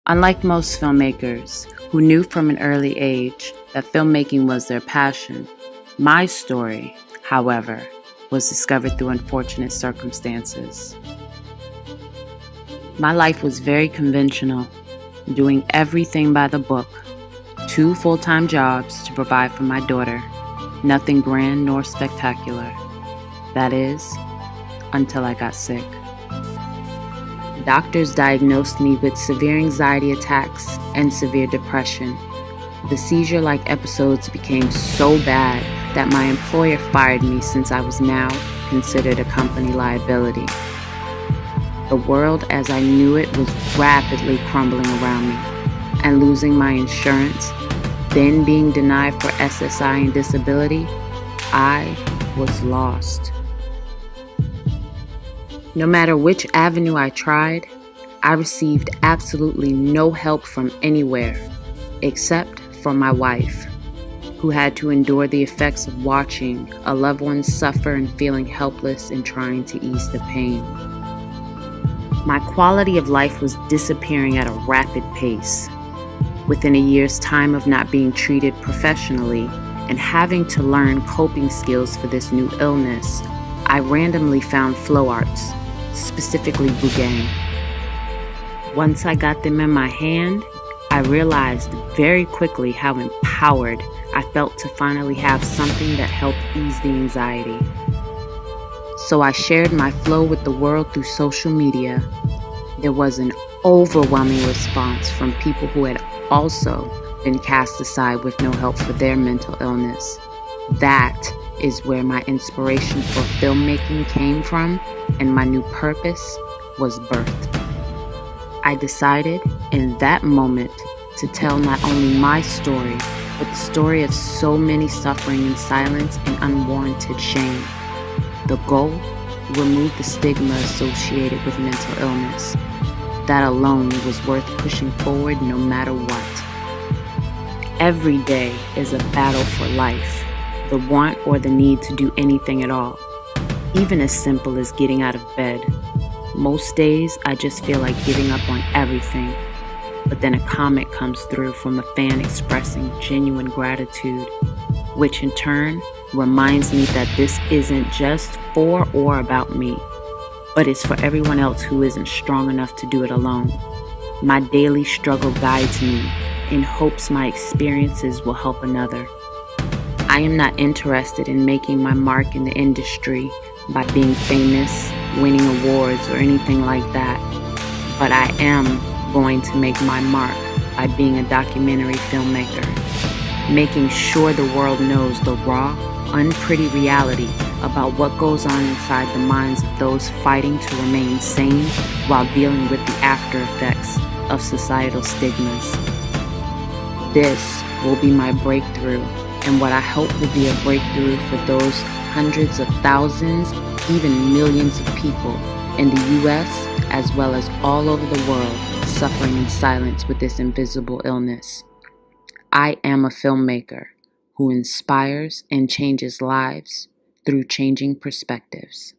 Unlike most filmmakers who knew from an early age that filmmaking was their passion, my story, however, was discovered through unfortunate circumstances. My life was very conventional, doing everything by the book, 2 full-time jobs to provide for my daughter, nothing grand nor spectacular. That is, until I got sick. Doctors diagnosed me with severe anxiety attacks and severe depression. The seizure-like episodes became so bad that my employer fired me since I was now considered a company liability. The world as I knew it was rapidly crumbling around me, and losing my insurance, then being denied for SSI and disability, I was lost. No matter which avenue I tried, I received absolutely no help from anywhere, except from my wife, who had to endure the effects of watching a loved one suffer and feeling helpless in trying to ease the pain. My quality of life was disappearing at a rapid pace. Within a year's time of not being treated professionally and having to learn coping skills for this new illness, I randomly found flow arts, specifically Bougain. Once I got them in my hand, I realized very quickly how empowered I felt to finally have something that helped ease the anxiety. So I shared my flow with the world through social media. There was an overwhelming response from people who had also been cast aside with no help for their mental illness. That is where my inspiration for filmmaking came from, and my new purpose was birthed. I decided in that moment to tell not only my story, but the story of so many suffering in silence and unwarranted shame. The goal? Remove the stigma associated with mental illness. That alone was worth pushing forward no matter what. Every day is a battle for life, the want or the need to do anything at all, even as simple as getting out of bed. Most days, I just feel like giving up on everything, but then a comment comes through from a fan expressing genuine gratitude, which in turn reminds me that this isn't just for or about me, but it's for everyone else who isn't strong enough to do it alone. My daily struggle guides me in hopes my experiences will help another. I am not interested in making my mark in the industry by being famous, winning awards, or anything like that, but I am going to make my mark by being a documentary filmmaker, making sure the world knows the raw, unpretty reality about what goes on inside the minds of those fighting to remain sane while dealing with the after effects of societal stigmas. This will be my breakthrough, and what I hope will be a breakthrough for those hundreds of thousands, even millions of people in the US as well as all over the world suffering in silence with this invisible illness. I am a filmmaker who inspires and changes lives through changing perspectives.